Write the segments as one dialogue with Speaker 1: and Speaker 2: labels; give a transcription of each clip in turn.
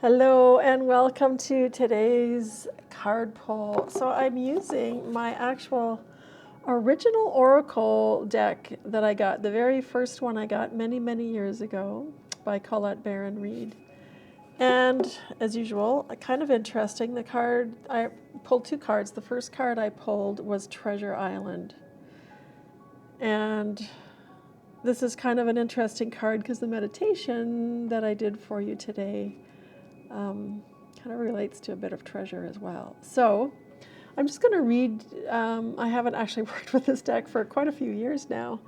Speaker 1: Hello and welcome to today's card pull. So I'm using my actual original Oracle deck that I got, the very first one I got many, many years ago by Colette Baron Reid. And as usual, kind of interesting, I pulled two cards. The first card I pulled was Treasure Island. And this is kind of an interesting card because the meditation that I did for you today kind of relates to a bit of treasure as well. So I'm just going to read. I haven't actually worked with this deck for quite a few years now,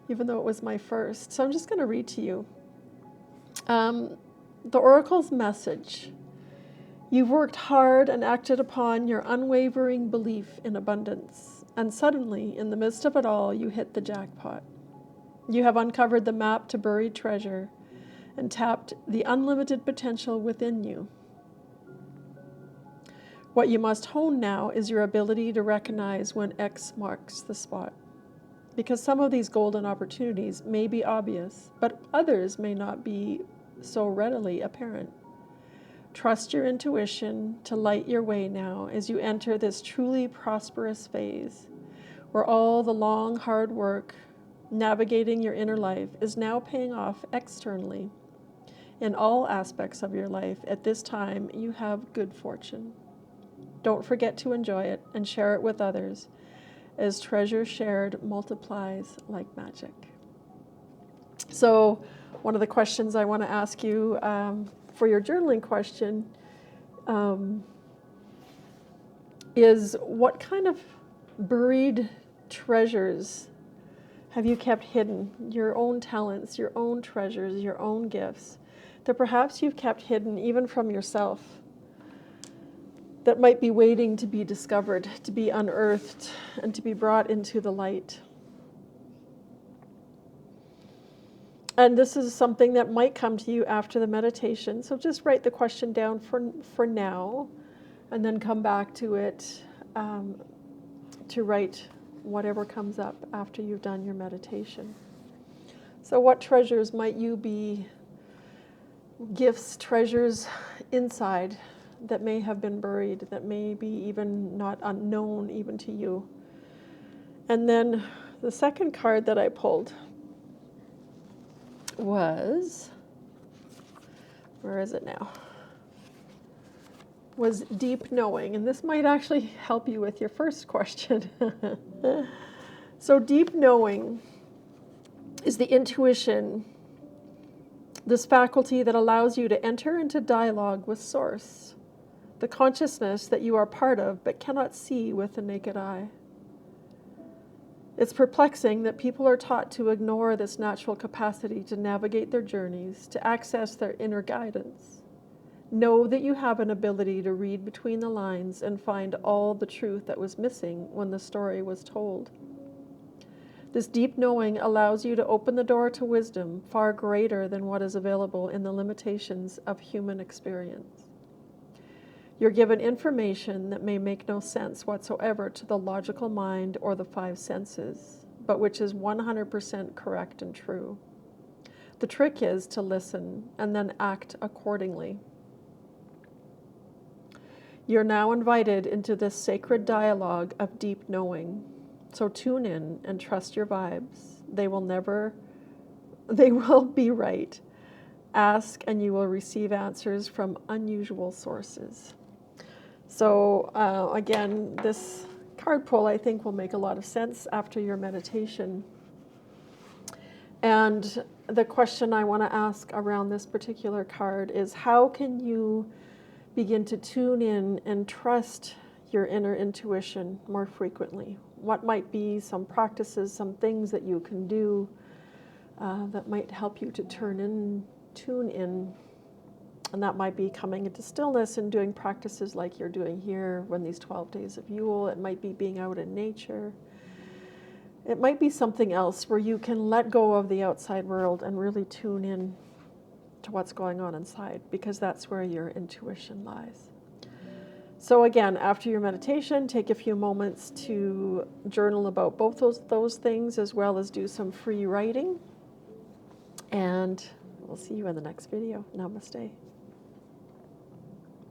Speaker 1: even though it was my first. So I'm just going to read to you. The Oracle's message. You've worked hard and acted upon your unwavering belief in abundance, and suddenly, in the midst of it all, you hit the jackpot. You have uncovered the map to buried treasure and tapped the unlimited potential within you. What you must hone now is your ability to recognize when X marks the spot. Because some of these golden opportunities may be obvious, but others may not be so readily apparent. Trust your intuition to light your way now as you enter this truly prosperous phase, where all the long, hard work navigating your inner life is now paying off externally. In all aspects of your life, at this time, you have good fortune. Don't forget to enjoy it and share it with others, as treasure shared multiplies like magic. So one of the questions I want to ask you for your journaling question is, what kind of buried treasures have you kept hidden? Your own talents, your own treasures, your own gifts that perhaps you've kept hidden even from yourself, that might be waiting to be discovered, to be unearthed, and to be brought into the light. And this is something that might come to you after the meditation. So just write the question down for now, and then come back to it to write whatever comes up after you've done your meditation. So what treasures might you be, gifts, treasures inside that may have been buried, that may be even not unknown even to you? And then the second card that I pulled was, where is it now? Was Deep Knowing. And this might actually help you with your first question. So Deep Knowing is the intuition, this faculty that allows you to enter into dialogue with Source, the consciousness that you are part of but cannot see with the naked eye. It's perplexing that people are taught to ignore this natural capacity to navigate their journeys, to access their inner guidance. Know that you have an ability to read between the lines and find all the truth that was missing when the story was told. This deep knowing allows you to open the door to wisdom far greater than what is available in the limitations of human experience. You're given information that may make no sense whatsoever to the logical mind or the five senses, but which is 100% correct and true. The trick is to listen and then act accordingly. You're now invited into this sacred dialogue of deep knowing. So tune in and trust your vibes. They will be right. Ask and you will receive answers from unusual sources. So again, this card pull I think will make a lot of sense after your meditation. And the question I want to ask around this particular card is, how can you begin to tune in and trust your inner intuition more frequently? What might be some practices, some things that you can do that might help you to tune in? And that might be coming into stillness and doing practices like you're doing here when these 12 days of Yule. It might be being out in nature. It might be something else where you can let go of the outside world and really tune in to what's going on inside, because that's where your intuition lies. So again, after your meditation, take a few moments to journal about both those things, as well as do some free writing. And we'll see you in the next video. Namaste.